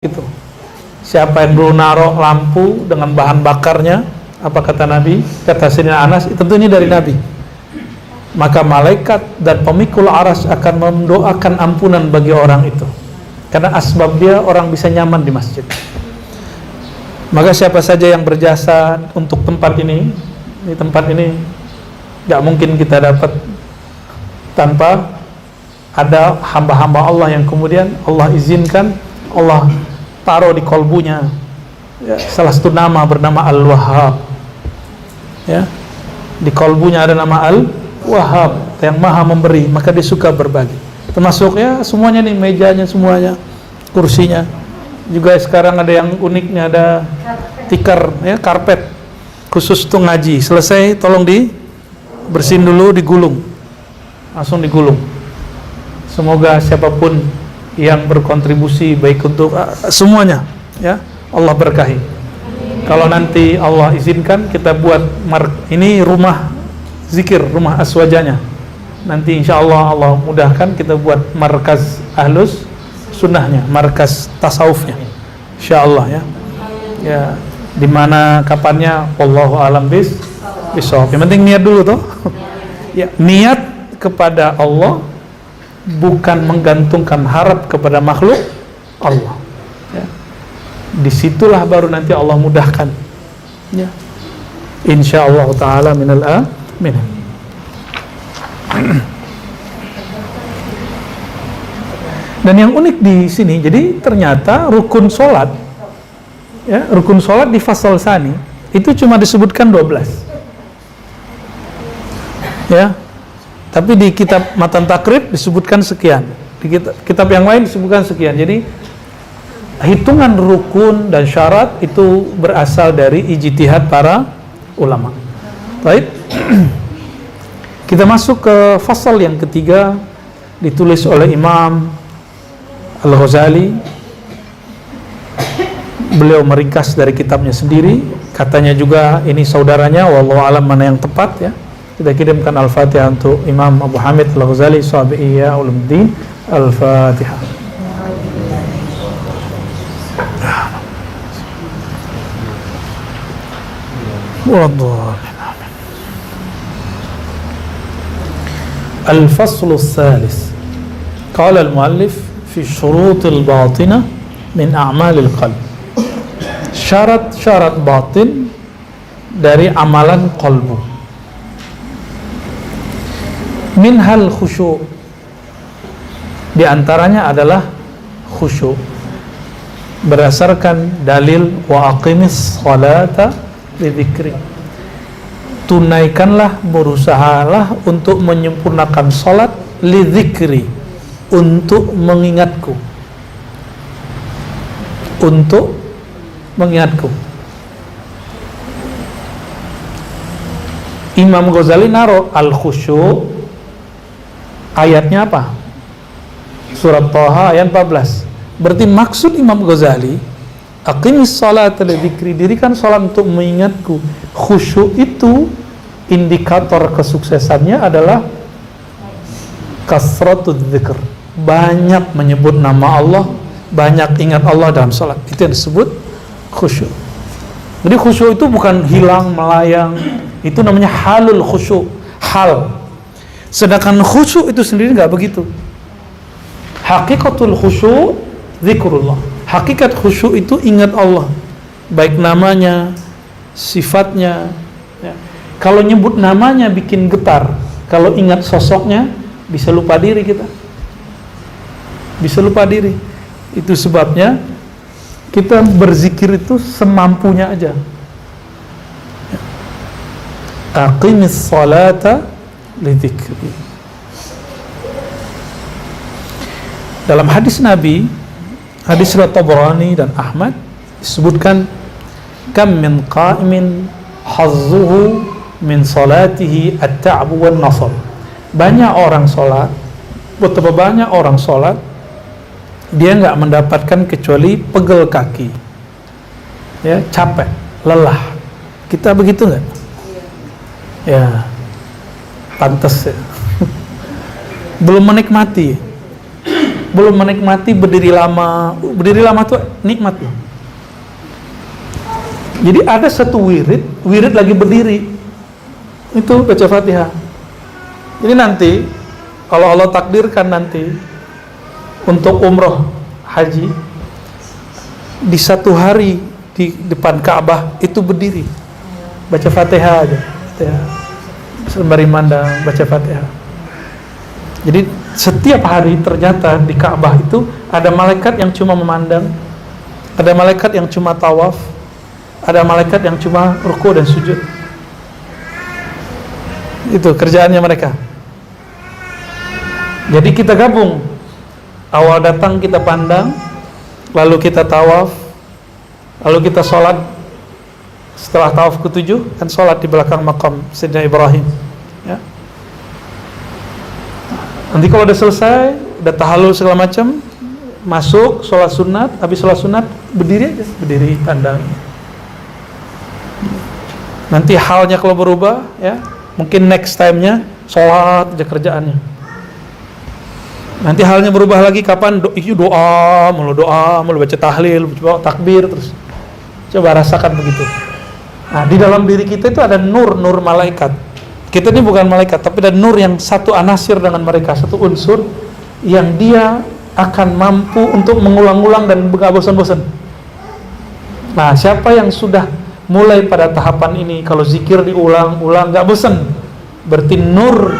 Gitu. Siapa yang dulu naruh lampu dengan bahan bakarnya, apa kata Nabi? Kata Sayyidina Anas, tentu ini dari Nabi. Maka malaikat dan pemikul aras akan mendoakan ampunan bagi orang itu, karena asbab dia orang bisa nyaman di masjid. Maka siapa saja yang berjasa untuk tempat ini, di tempat ini gak mungkin kita dapat tanpa ada hamba-hamba Allah yang kemudian Allah izinkan, Allah taruh di kolbunya ya, salah satu nama bernama Al-Wahhab ya. Di kolbunya ada nama Al-Wahhab, yang maha memberi, maka dia suka berbagi. Termasuk ya semuanya nih, mejanya semuanya, kursinya juga. Sekarang ada yang uniknya, ada tikar ya, karpet khusus untuk ngaji. Selesai tolong dibersihin dulu, digulung, langsung digulung. Semoga siapapun yang berkontribusi baik untuk semuanya ya, Allah berkahi. Kalau nanti Allah izinkan kita buat ini rumah zikir, rumah aswajanya. Nanti insya Allah Allah mudahkan kita buat markas ahlus sunnahnya, markas tasawufnya, insya Allah ya. Ya, dimana kapannya Wallahu alam bisawab. Yang penting niat dulu toh. Ya, niat kepada Allah, bukan menggantungkan harap kepada makhluk Allah ya. Disitulah baru nanti Allah mudahkan ya, insyaallah ta'ala minal amin. Dan yang unik di sini, jadi ternyata rukun sholat ya, rukun sholat di fasal sani itu cuma disebutkan 12 ya. Tapi di kitab Matan Takrib disebutkan sekian, di kitab yang lain disebutkan sekian. Jadi hitungan rukun dan syarat itu berasal dari ijtihad para ulama. Baik. Kita masuk ke fasal yang ketiga, ditulis oleh Imam Al-Ghazali. Beliau meringkas dari kitabnya sendiri. Katanya juga ini saudaranya, wallahu alam mana yang tepat ya. Kita kirimkan Al-Fatihah untuk Imam Abu Hamid Al-Ghazali Sahabi Ihya Ulumuddin. Al-Fatihah. Al-Faslu Tsalis. Qala al-muallif fi syurutil batinah min a'malil qalb. Syarat-syarat batin dari amalan qalbu. Minhal khusyuk, di antaranya adalah khusyuk berdasarkan dalil wa aqimis sholata lidzikri. Tunaikanlah, berusahalah untuk menyempurnakan salat lidzikri, untuk mengingatku, untuk mengingatku. Imam Ghazali naruh al-khusyuk ayatnya apa? Surat Thaha ayat 14. Berarti maksud Imam Ghazali, aqimis sholata lidzikri, dirikan salat untuk mengingatku. Khusyuk itu indikator kesuksesannya adalah kasratul dzikr, banyak menyebut nama Allah, banyak ingat Allah dalam salat. Itu yang disebut khusyuk. Jadi khusyuk itu bukan hilang melayang, itu namanya halul khusyuk, hal. Sedangkan khusyuk itu sendiri nggak begitu. Hakikatul khusyuk zikrullah. Hakikat khusyuk itu ingat Allah, baik namanya, sifatnya ya. Kalau nyebut namanya bikin getar, kalau ingat sosoknya bisa lupa diri kita, bisa lupa diri. Itu sebabnya kita berzikir itu semampunya aja. Aqimis salata lidzikri. Dalam hadis Nabi, hadis riwayat Tabrani dan Ahmad, disebutkan kam min qa'imin hazzuhu min salatihi at-ta'bu wan nasab. Banyak orang salat, betapa banyak orang salat dia enggak mendapatkan kecuali pegel kaki. Ya, capek, lelah. Kita begitu enggak? Ya. Pantas ya. Belum menikmati belum menikmati berdiri lama. Berdiri lama tuh nikmat loh. Jadi ada satu wirid lagi berdiri, itu baca Fatihah. Jadi nanti kalau Allah takdirkan nanti untuk umroh haji, di satu hari di depan Ka'bah itu berdiri baca Fatihah aja, sembari mandang baca Fatihah. Jadi setiap hari ternyata di Ka'bah itu ada malaikat yang cuma memandang, ada malaikat yang cuma tawaf, ada malaikat yang cuma ruku dan sujud. Itu kerjaannya mereka. Jadi kita gabung, awal datang kita pandang, lalu kita tawaf, lalu kita sholat. Setelah tawaf ke-7 kan sholat di belakang makam Sayyidina Ibrahim, ya. Nanti kalau udah selesai, udah tahallul segala macam, masuk sholat sunat. Habis sholat sunat berdiri aja, berdiri pandang. Nanti halnya kalau berubah, ya, mungkin next time-nya sholat aja kerjaannya. Nanti halnya berubah lagi kapan? Doa mulu baca tahlil, baca takbir terus. Coba rasakan begitu. Nah, di dalam diri kita itu ada nur malaikat. Kita ini bukan malaikat, tapi ada nur yang satu anasir dengan mereka, satu unsur yang dia akan mampu untuk mengulang-ulang dan gak bosan-bosan. Nah, siapa yang sudah mulai pada tahapan ini, kalau zikir diulang-ulang gak bosan, berarti nur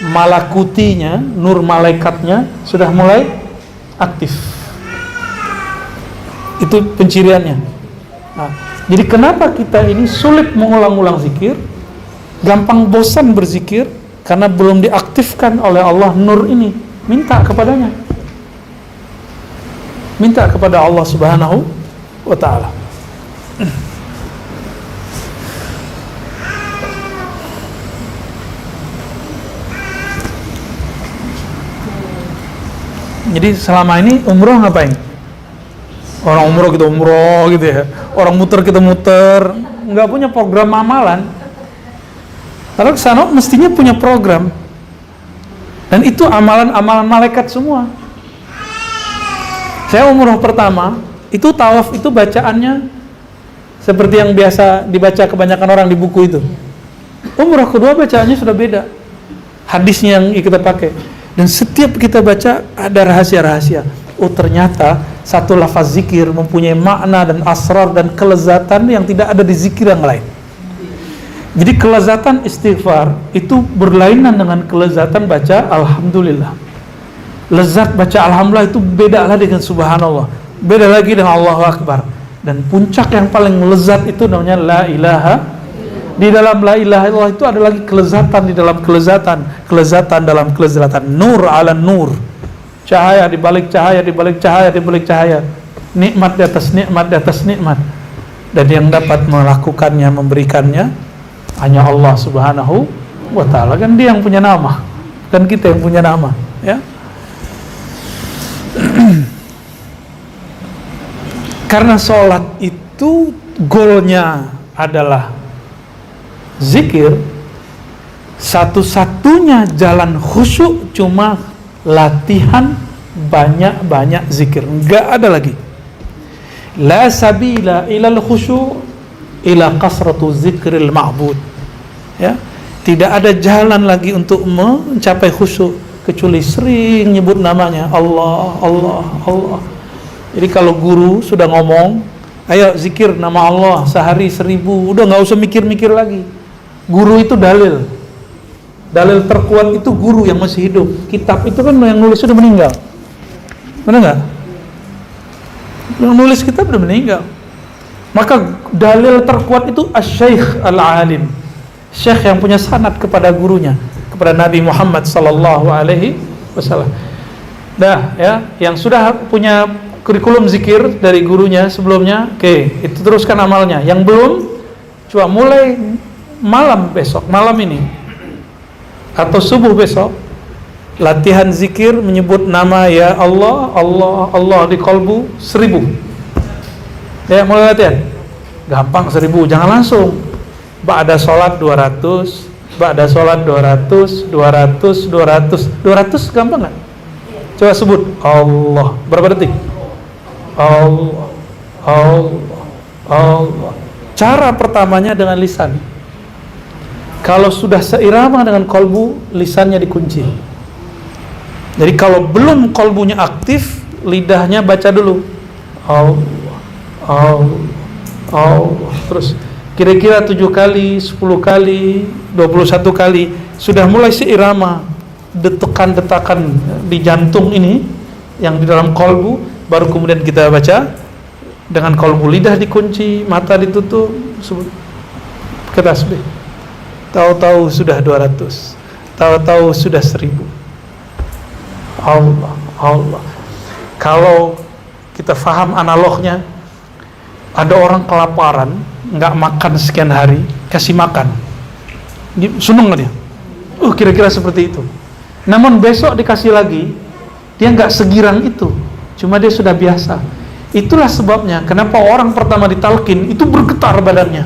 malakutinya, nur malaikatnya sudah mulai aktif. Itu penciriannya. Nah, jadi kenapa kita ini sulit mengulang-ulang zikir, gampang bosan berzikir? Karena belum diaktifkan oleh Allah nur ini. Minta kepadanya, minta kepada Allah Subhanahu wa ta'ala. Jadi selama ini umroh ngapain? Orang umroh gitu ya. Orang muter kita muter, nggak punya program amalan. Karena kesana mestinya punya program. Dan itu amalan-amalan malaikat semua. Saya umroh pertama, itu tawaf itu bacaannya seperti yang biasa dibaca kebanyakan orang di buku itu. Umroh kedua bacaannya sudah beda. Hadisnya yang kita pakai. Dan setiap kita baca ada rahasia-rahasia. Oh, ternyata satu lafaz zikir mempunyai makna dan asrar dan kelezatan yang tidak ada di zikir yang lain. Jadi kelezatan istighfar itu berlainan dengan kelezatan baca alhamdulillah. Lezat baca alhamdulillah itu beda lah dengan subhanallah, beda lagi dengan Allahu akbar. Dan puncak yang paling lezat itu namanya la ilaha. Di dalam la ilaha illallah itu ada lagi kelezatan di dalam kelezatan dalam kelezatan, nur ala nur, cahaya di balik cahaya, di balik cahaya, di balik cahaya, nikmat di atas nikmat, di atas nikmat. Dan yang dapat melakukannya, memberikannya hanya Allah Subhanahu wa ta'ala. Kan dia yang punya nama, kan kita yang punya nama, ya. Karena sholat itu goalnya adalah zikir, satu-satunya jalan khusyuk cuma latihan banyak-banyak zikir. Enggak ada lagi. La sabila ilal khusyuk ila kasratu zikril ma'bud. Ya, tidak ada jalan lagi untuk mencapai khusyuk kecuali sering nyebut namanya Allah, Allah, Allah. Jadi kalau guru sudah ngomong, ayo zikir nama Allah sehari 1000, udah nggak usah mikir-mikir lagi. Guru itu dalil terkuat itu guru yang masih hidup. Kitab itu kan yang nulis sudah meninggal, benar nggak? Yang nulis kitab sudah meninggal. Maka dalil terkuat itu asy-syaikh al-alim, syekh yang punya sanad kepada gurunya, kepada Nabi Muhammad sallallahu alaihi wasallam. Dah, ya, yang sudah punya kurikulum zikir dari gurunya sebelumnya, oke, itu teruskan amalnya. Yang belum, coba mulai malam besok, malam ini atau subuh besok, latihan zikir menyebut nama ya Allah, Allah, Allah di kolbu 1000. Ya, mulai latihan. Gampang 1000, jangan langsung. Ba'da sholat 200, ba'da sholat 200 gampang nggak? Coba sebut Allah. Berapa detik? Allah, Allah, Allah. Cara pertamanya dengan lisan. Kalau sudah seirama dengan kolbu, lisannya dikunci. Jadi kalau belum kolbunya aktif, lidahnya baca dulu Allah, Allah, Allah. Terus kira-kira 7 kali, 10 kali, 21 kali, sudah mulai seirama detakan-detakan di jantung ini yang di dalam kolbu, baru kemudian kita baca dengan kolbu. Lidah dikunci, mata ditutup, ke tasbih. Tahu-tahu sudah 200, tahu-tahu sudah 1000. Allah, Allah. Kalau kita faham analognya, ada orang kelaparan, nggak makan sekian hari, kasih makan, seneng nggak dia? Kira-kira seperti itu. Namun besok dikasih lagi, dia nggak segirang itu, cuma dia sudah biasa. Itulah sebabnya kenapa orang pertama ditalkin itu bergetar badannya,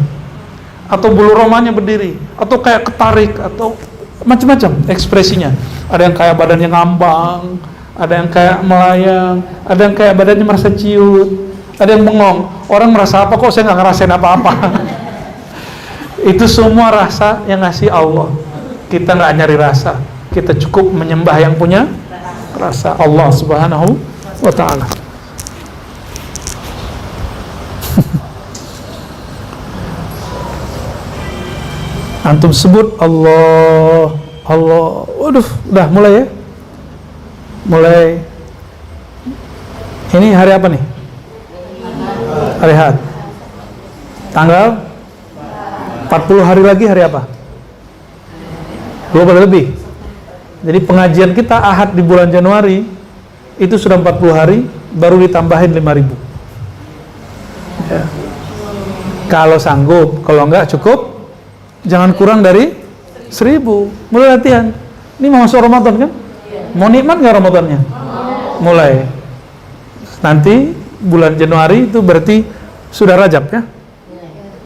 atau bulu romanya berdiri, atau kayak ketarik, atau macam-macam ekspresinya. Ada yang kayak badannya ngambang, ada yang kayak melayang, ada yang kayak badannya merasa ciut, ada yang bengong. Orang merasa apa, kok saya nggak ngerasain apa-apa. Itu semua rasa yang ngasih Allah. Kita nggak nyari rasa, kita cukup menyembah yang punya rasa, Allah Subhanahu wa ta'ala. Antum sebut Allah, Allah. Waduh, udah mulai ya? Mulai. Ini hari apa nih? Hari Ahad. Tanggal 40 hari lagi hari apa? 20 lebih. Jadi pengajian kita Ahad di bulan Januari itu sudah 40 hari, baru ditambahin 5.000 ya. Kalau sanggup, kalau enggak cukup, jangan kurang dari 1.000. Mulai latihan. Ini mau masuk Ramadan kan? Mau nikmat nggak Ramadannya? Mulai. Nanti bulan Januari itu berarti sudah Rajab ya?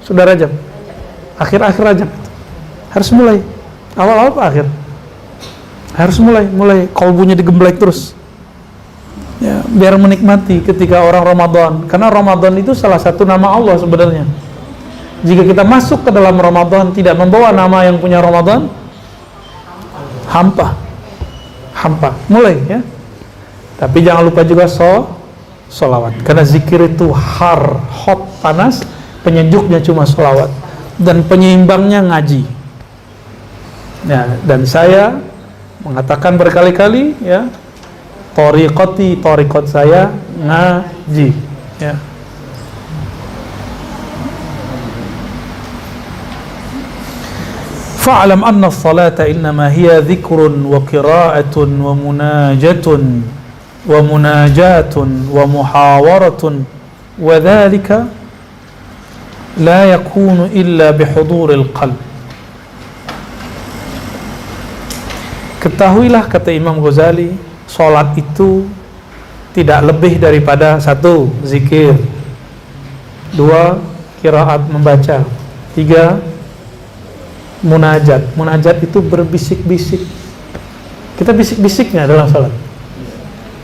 Sudah Rajab. Akhir-akhir Rajab. Harus mulai. Awal-awal apa akhir? Harus mulai kolbunya digembleng terus. Ya, biar menikmati ketika orang Ramadan. Karena Ramadan itu salah satu nama Allah sebenarnya. Jika kita masuk ke dalam Ramadan tidak membawa nama yang punya Ramadan, hampa. Mulai ya. Tapi jangan lupa juga sholawat. Karena zikir itu hot, panas, penyejuknya cuma sholawat. Dan penyeimbangnya ngaji. Ya, dan saya mengatakan berkali-kali ya, thariqat saya ngaji ya. Fa'lam anna as-salata innama hiya dhikrun wa qira'atun wa munajatun wa munajatun wa muhawaratun wa dhalika la yakunu illa bihuduril qalb. Ketahuilah, kata Imam Ghazali, salat itu tidak lebih daripada 1. Zikir, 2. Qiraat membaca, 3. Munajat. Munajat itu berbisik-bisik. Kita bisik-bisiknya dalam salat.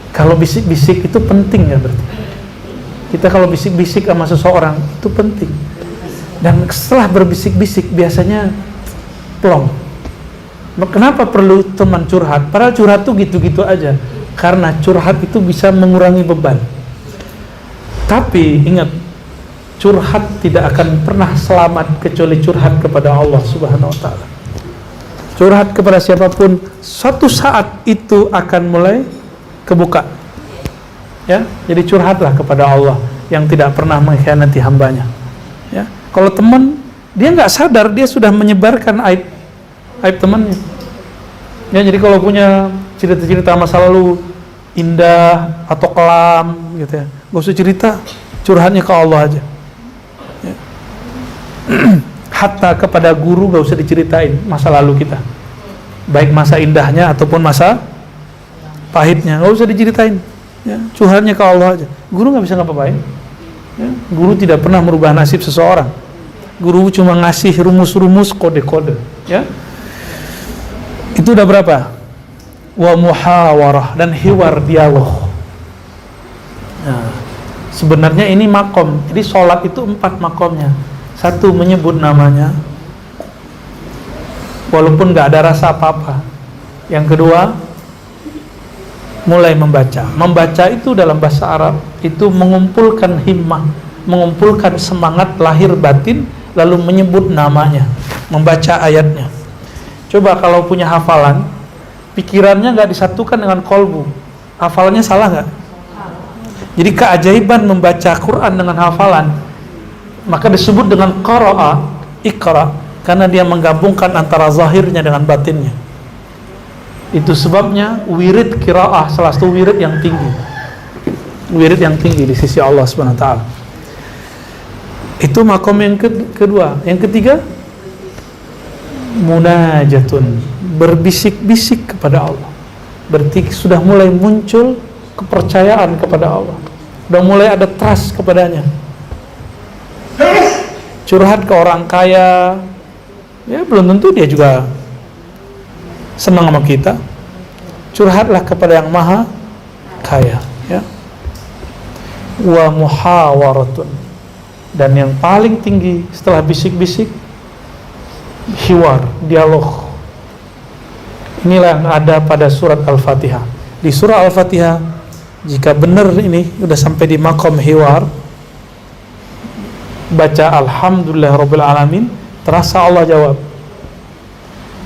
Kalau bisik-bisik itu penting ya berarti. Kita kalau bisik-bisik sama seseorang itu penting. Dan setelah berbisik-bisik biasanya plong. Kenapa perlu teman curhat? Padahal curhat tuh gitu-gitu aja. Karena curhat itu bisa mengurangi beban. Tapi ingat, curhat tidak akan pernah selamat kecuali curhat kepada Allah Subhanahu wa ta'ala. Curhat kepada siapapun, suatu saat itu akan mulai kebuka. Ya, jadi curhatlah kepada Allah yang tidak pernah mengkhianati hambanya. Ya, kalau teman dia nggak sadar dia sudah menyebarkan aib temannya. Ya, jadi kalau punya cerita-cerita masa lalu indah atau kelam gitu ya, gak usah cerita, curhatnya ke Allah aja. Ya. Hatta kepada guru gak usah diceritain masa lalu kita, baik masa indahnya ataupun masa pahitnya, gak usah diceritain. Ya, curhatnya ke Allah aja. Guru gak bisa ngapa-ngapain. Ya, guru tidak pernah merubah nasib seseorang. Guru cuma ngasih rumus-rumus, kode-kode. Ya. Itu udah berapa? wa muhawarah, dan hiwar, dialog. Nah, sebenarnya ini makom. Jadi sholat itu 4 makomnya. 1, menyebut namanya walaupun gak ada rasa apa-apa. Yang kedua, mulai membaca. Membaca itu dalam bahasa Arab itu mengumpulkan himmah, mengumpulkan semangat lahir batin, lalu menyebut namanya, membaca ayatnya. Coba kalau punya hafalan, pikirannya gak disatukan dengan kolbu, hafalannya salah gak? Jadi keajaiban membaca Quran dengan hafalan, maka disebut dengan qara'a, iqra, karena dia menggabungkan antara zahirnya dengan batinnya. Itu sebabnya wirid qiraah salah satu wirid yang tinggi. Wirid yang tinggi di sisi Allah Subhanahu wa taala. Itu makom yang kedua. Yang ketiga, munajatun, berbisik-bisik kepada Allah. Berarti sudah mulai muncul kepercayaan kepada Allah. Sudah mulai ada trust kepadanya. Curhat ke orang kaya, ya belum tentu dia juga senang sama kita. Curhatlah kepada yang maha kaya, ya. Wa muhawaratun, dan yang paling tinggi setelah bisik-bisik, hiwar, dialog. Inilah yang ada pada surat Al-Fatihah. Di surah Al-Fatihah, jika benar ini sudah sampai di makom hiwar, baca Alhamdulillahirabbil alamin, terasa Allah jawab.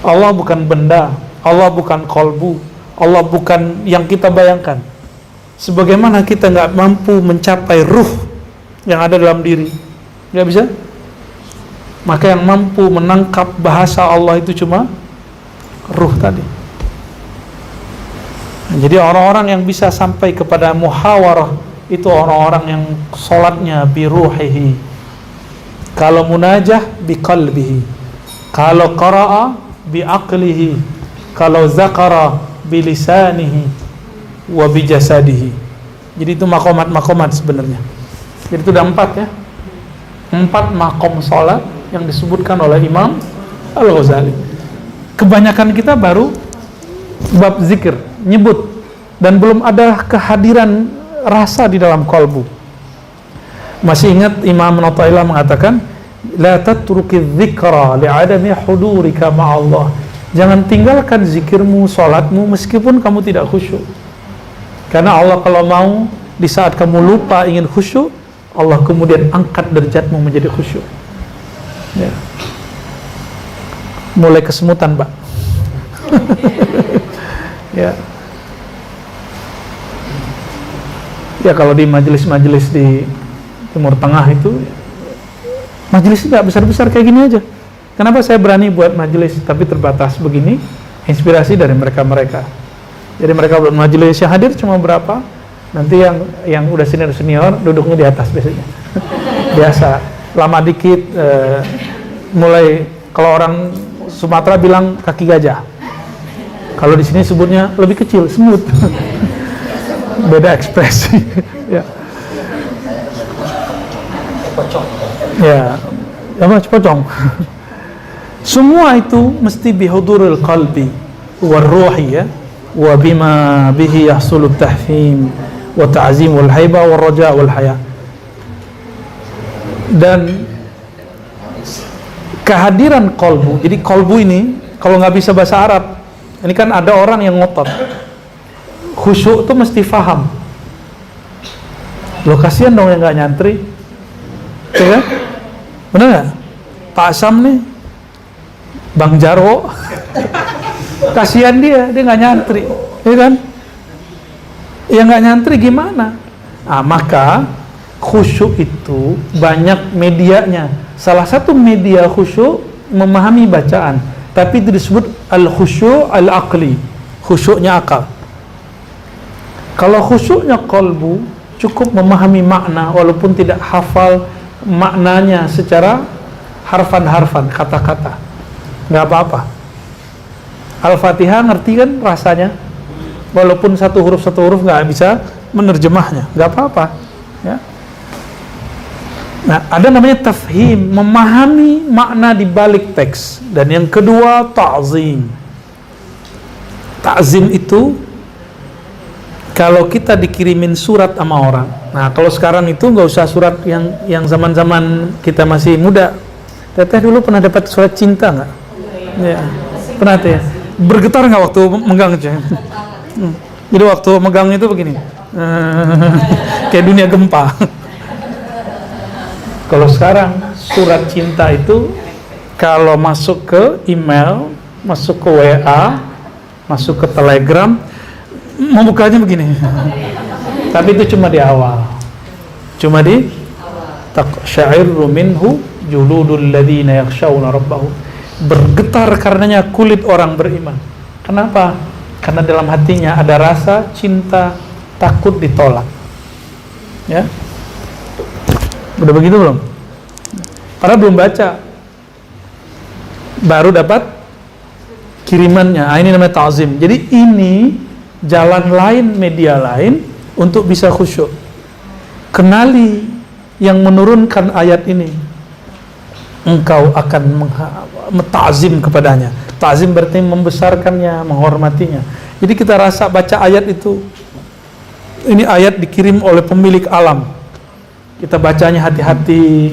Allah bukan benda, Allah bukan kolbu, Allah bukan yang kita bayangkan. Sebagaimana kita nggak mampu mencapai ruh yang ada dalam diri, nggak bisa. Maka yang mampu menangkap bahasa Allah itu cuma ruh tadi. Nah, jadi orang-orang yang bisa sampai kepada muhawarah itu orang-orang yang sholatnya biruhihi. Kalau munajah biqalbihi, kalau qara'a biaqlihi, kalau zakara bilisanihi wa bijasadihi. Jadi itu makomat sebenarnya. Jadi itu ada 4 ya, 4 makom sholat yang disebutkan oleh Imam Al-Ghazali. Kebanyakan kita baru bab zikir, nyebut, dan belum ada kehadiran rasa di dalam kolbu. Masih ingat Imam Nawawi mengatakan, la tatruki dzikra li'adami hudurika ma'allah. Jangan tinggalkan zikirmu, salatmu meskipun kamu tidak khusyuk. Karena Allah kalau mau di saat kamu lupa ingin khusyuk, Allah kemudian angkat derajatmu menjadi khusyuk. Ya. Mulai kesemutan, Pak. Ya. Ya kalau di majelis-majelis di Timur Tengah itu majelis nggak besar-besar kayak gini aja. Kenapa saya berani buat majelis tapi terbatas begini? Inspirasi dari mereka-mereka. Jadi mereka buat majelis yang hadir cuma berapa? Nanti yang udah senior duduknya di atas biasanya. Biasa. Lama dikit mulai, kalau orang Sumatera bilang kaki gajah. Kalau di sini sebutnya lebih kecil, semut. Beda ekspresi. Ya. Ya, apa cepocong. Semua itu mesti bihuduril qalbi warruhi, ya, wa bima bihi yahsulu tahfim wa ta'zim wal haiba wal raja wal haya. Dan kehadiran kolbu. Jadi kolbu ini kalau nggak bisa bahasa Arab, ini kan ada orang yang ngotot. Khusyuk itu mesti faham. Loh kasihan dong yang nggak nyantri, ya kan? Benar nggak? Pak Sam nih, Bang Jarwo, kasihan dia nggak nyantri, ya kan? Ya nggak nyantri gimana? Ah, maka khusyuk itu banyak medianya. Salah satu media khusyuk memahami bacaan, tapi itu disebut al-khusyuk al-aqli, khusyuknya akal. Kalau khusyuknya qalbu, cukup memahami makna walaupun tidak hafal maknanya secara harfan-harfan, kata-kata, nggak apa-apa. Al-Fatihah ngerti kan rasanya, walaupun satu huruf nggak bisa menerjemahnya, nggak apa-apa, ya. Nah, ada namanya tafhim, memahami makna di balik teks. Dan yang kedua, ta'zim. Ta'zim itu kalau kita dikirimin surat sama orang. Nah, kalau sekarang itu nggak usah surat yang zaman-zaman kita masih muda. Teteh dulu pernah dapat surat cinta nggak? Ya, pernah tuh ya. Bergetar nggak waktu megang aja? Jadi waktu megang itu begini, kayak dunia gempa. Kalau sekarang surat cinta itu kalau masuk ke email, masuk ke WA, masuk ke Telegram, membukanya begini. Tapi itu cuma di awal. Cuma di taqsha'iru minhu juludul ladzina yakhshawna rabbahum. Bergetar karenanya kulit orang beriman. Kenapa? Karena dalam hatinya ada rasa cinta, takut ditolak. Ya. Udah begitu belum? Padahal belum baca. Baru dapat kirimannya. Ini namanya ta'zim. Jadi ini jalan lain, media lain untuk bisa khusyuk. Kenali yang menurunkan ayat ini, engkau akan ta'zim kepadanya. Ta'zim berarti membesarkannya, menghormatinya. Jadi kita rasa baca ayat itu, ini ayat dikirim oleh pemilik alam, kita bacanya hati-hati,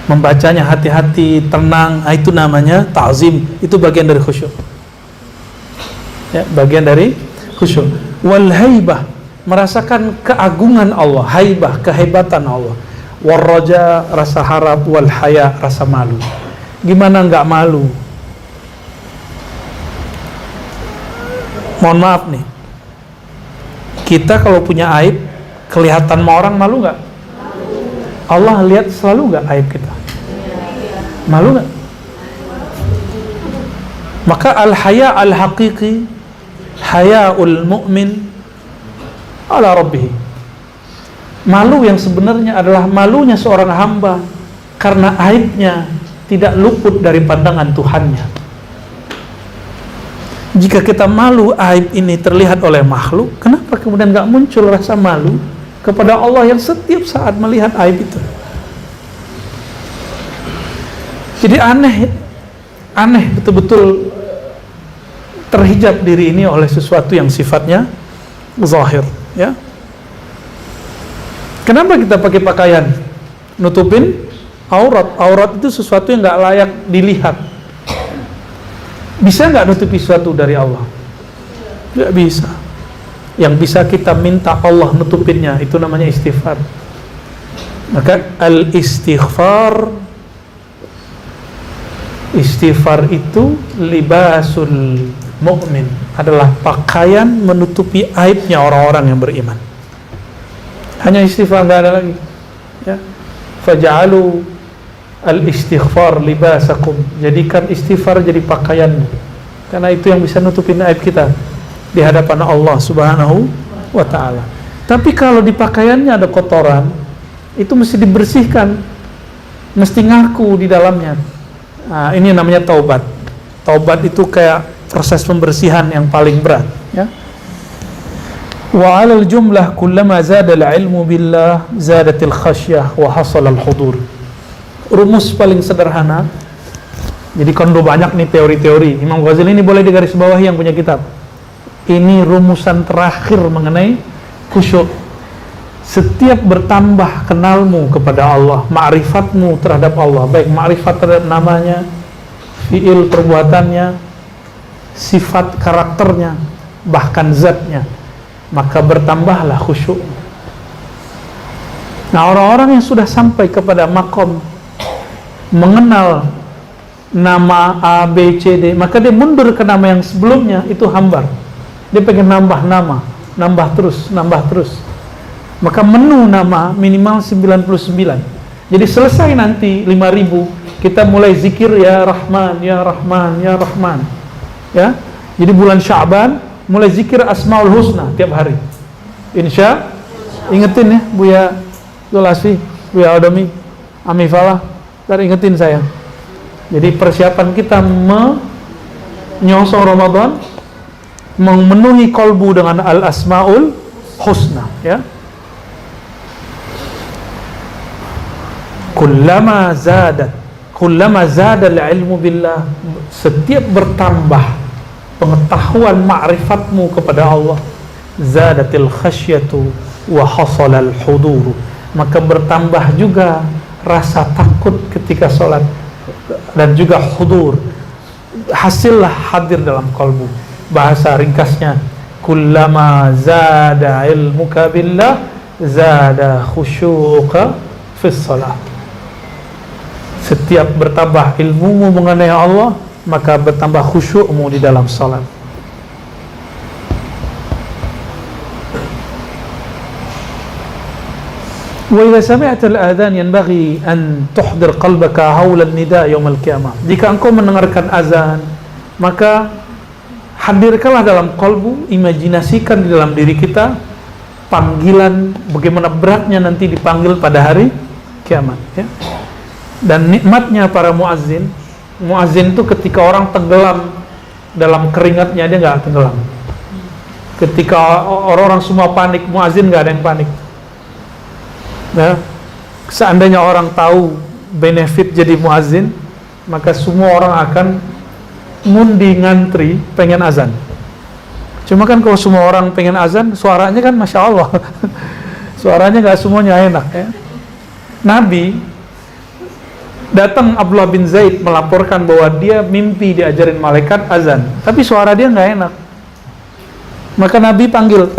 membacanya hati-hati, tenang. Itu namanya ta'zim. Itu bagian dari khusyuk. Ya, bagian dari khusyuk. Wal haibah, merasakan keagungan Allah, haibah, kehebatan Allah. Wal raja, rasa harap. Wal haya, rasa malu. Gimana nggak malu? Mohon maaf nih, kita kalau punya aib, kelihatan sama orang, malu nggak? Allah lihat selalu nggak aib kita? Malu nggak? Maka al-haya al-haqiqi, hayaul mu'min ala rabbih. Malu yang sebenarnya adalah malunya seorang hamba karena aibnya tidak luput dari pandangan Tuhannya. Jika kita malu aib ini terlihat oleh makhluk, kenapa kemudian nggak muncul rasa malu kepada Allah yang setiap saat melihat aib itu? Jadi aneh betul-betul terhijab diri ini oleh sesuatu yang sifatnya zahir, ya. Kenapa kita pakai pakaian nutupin aurat? Aurat itu sesuatu yang nggak layak dilihat. Bisa nggak nutupi sesuatu dari Allah? Nggak bisa. Yang bisa kita minta Allah nutupinnya, itu namanya istighfar. Maka al-istighfar, istighfar itu libasul mu'min, adalah pakaian menutupi aibnya orang-orang yang beriman. Hanya istighfar, nggak ada lagi, ya. Faja'alu al-istighfar libasakum, jadikan istighfar jadi pakaianmu, karena itu yang bisa nutupin aib kita di hadapan Allah Subhanahu wa ta'ala. Tapi kalau di pakaiannya ada kotoran, itu mesti dibersihkan, mesti ngaku di dalamnya. Nah, ini namanya taubat. Taubat itu kayak proses pembersihan yang paling berat, ya. Wa 'alal jumlah kullama zada al-'ilmu billah zadatil khasyah wa hasala al-hudur. Rumus paling sederhana. Jadi kan udah banyak nih teori-teori. Imam Ghazali ini boleh digarisbawahi yang punya kitab. Ini rumusan terakhir mengenai khusyuk. Setiap bertambah kenalmu kepada Allah, ma'rifatmu terhadap Allah, baik ma'rifat terhadap namanya, fi'il perbuatannya, sifat karakternya, bahkan zatnya, maka bertambahlah khusyuk. Nah, orang-orang yang sudah sampai kepada makom mengenal nama A, B, C, D, maka dia mundur ke nama yang sebelumnya, itu hambar. Dia pengen nambah nama, nambah terus. Maka menu nama minimal 99. Jadi selesai nanti 5.000, kita mulai zikir ya Rahman, ya Rahman, ya Rahman. Ya. Jadi bulan Sya'ban mulai zikir Asmaul Husna tiap hari. Insya, ingetin ya Buya Zulasfi, Buya Adami, Ami Falah, ntar ingetin saya. Jadi persiapan kita menyosong Ramadan, memenuhi kolbu dengan Al-Asmaul Husna, ya. Kullama zada al-ilmu billah, setiap bertambah pengetahuan ma'rifatmu kepada Allah, zadatil khasyatu wa hasalal huduru, maka bertambah juga rasa takut ketika sholat dan juga hudur, hasillah hadir dalam kalbu. Bahasa ringkasnya, kullama zada ilmuka billah zada khusyuka fis shalah. Setiap bertambah ilmumu mengenai Allah, maka bertambah khusyukmu di dalam salat. Wa idza sami'ta al-adhan yanbaghi an tuhdir qalbaka hawla an-nida' yawm al-qiyamah. Jika engkau mendengarkan azan, maka hadirkanlah dalam kalbu, imajinasikan di dalam diri kita panggilan, bagaimana beratnya nanti dipanggil pada hari kiamat, ya. Dan nikmatnya para muazzin itu ketika orang tenggelam dalam keringatnya, dia nggak tenggelam. Ketika orang-orang semua panik, muazzin nggak ada yang panik. Nah, seandainya orang tahu benefit jadi muazzin, maka semua orang akan ngundi ngantri pengen azan. Cuma kan kalau semua orang pengen azan, suaranya kan masya Allah, suaranya nggak semuanya enak, ya. Nabi datang Abdullah bin Zaid melaporkan bahwa dia mimpi diajarin malaikat azan, tapi suara dia nggak enak. Maka Nabi panggil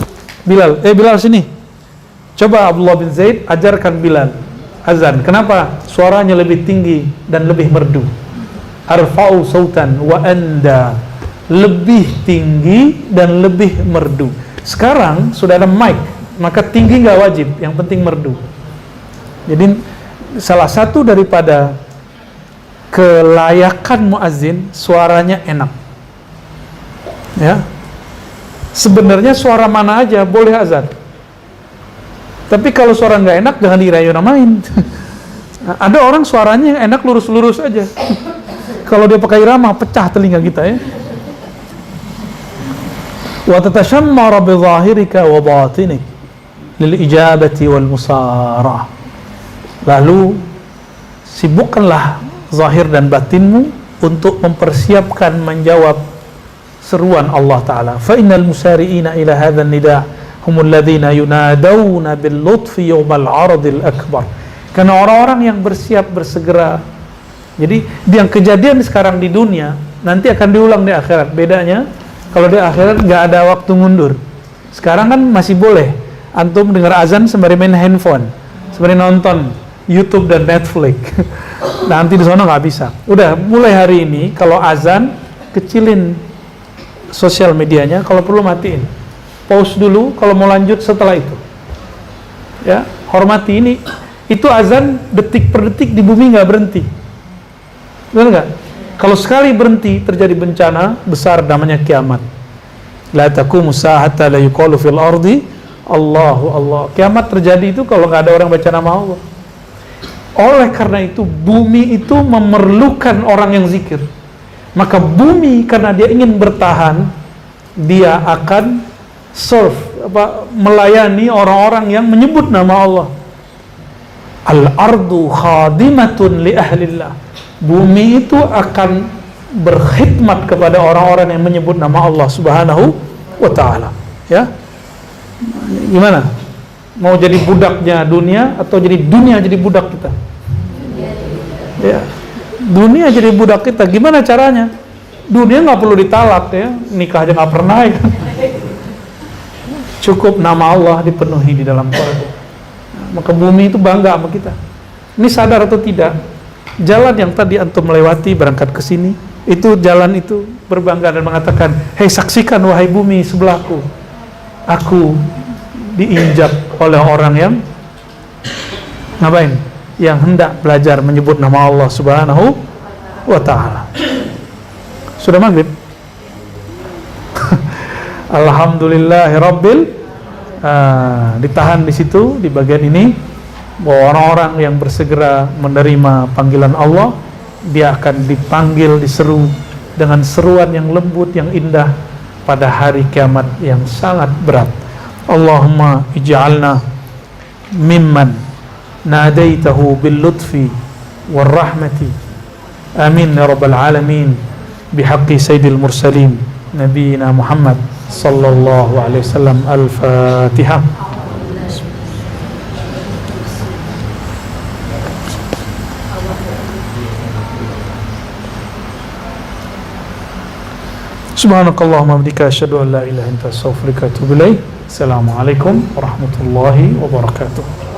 Bilal, Bilal sini, coba Abdullah bin Zaid ajarkan Bilal azan. Kenapa? Suaranya lebih tinggi dan lebih merdu. Arfa'u sautan wa anda, lebih tinggi dan lebih merdu. Sekarang sudah ada mic, maka tinggi nggak wajib, yang penting merdu. Jadi salah satu daripada kelayakan muazzin, suaranya enak, ya. Sebenarnya suara mana aja boleh azan, tapi kalau suara nggak enak jangan dirayu-ramain. Ada orang suaranya yang enak lurus-lurus aja, kalau dia pakai irama pecah telinga kita, ya. Wa tatashammara bi dhahirika wa batinik lil ijabati wal musarah. Lalu sibukkanlah zahir dan batinmu untuk mempersiapkan menjawab seruan Allah Ta'ala. Fa innal musari'ina ila hadzal nida' humul ladzina yunadawna bil lutfi yawmal 'aradil akbar. Karena orang-orang yang bersiap bersegera. Jadi yang kejadian sekarang di dunia nanti akan diulang di akhirat. Bedanya kalau di akhirat nggak ada waktu mundur. Sekarang kan masih boleh antum dengar azan sembari main handphone, sembari nonton YouTube dan Netflix. Nanti di sana nggak bisa. Udah mulai hari ini kalau azan kecilin sosial medianya, kalau perlu matiin, pause dulu kalau mau lanjut setelah itu. Ya, hormati ini. Itu azan detik per detik di bumi nggak berhenti. Benar nggak? Kalau sekali berhenti terjadi bencana besar namanya kiamat. La taqumu sa'ata la yuqalu fil ardi Allahu Allah. Kiamat terjadi itu kalau nggak ada orang baca nama Allah. Oleh karena itu bumi itu memerlukan orang yang zikir. Maka bumi karena dia ingin bertahan, dia akan melayani orang-orang yang menyebut nama Allah. Al-ardu khadimatun li ahlillah. Bumi itu akan berkhidmat kepada orang-orang yang menyebut nama Allah Subhanahu wa ta'ala. Ya. Gimana? Mau jadi budaknya dunia atau jadi dunia jadi budak kita? Ya. Dunia jadi budak kita, gimana caranya? Dunia nggak perlu ditalak, ya, nikah aja nggak pernah, ya. Cukup nama Allah dipenuhi di dalam Quran. Maka bumi itu bangga sama kita. Ini sadar atau tidak? Jalan yang tadi antum melewati berangkat ke sini, itu jalan itu berbangga dan mengatakan, hei saksikan wahai bumi sebelahku, aku diinjak oleh orang yang ngapain? Yang hendak belajar menyebut nama Allah Subhanahu wa ta'ala. Sudah maghrib? Alhamdulillahirabbil ditahan di situ di bagian ini, bahwa orang-orang yang bersegera menerima panggilan Allah, dia akan dipanggil, diseru dengan seruan yang lembut, yang indah pada hari kiamat yang sangat berat. Allahumma ij'alna mimman nadaitahu bil lutfi wal rahmati. Amin ya rabbal alamin. Bihaqqi sayyidil mursalin nabiyina Muhammad sallallahu alaihi wasallam. Al-Fatihah. Subhanakallahumma wa bihamdika asyhadu an la ilaha illa anta astaghfiruka wa atubu ilaik. Assalamualaikum warahmatullahi wabarakatuh.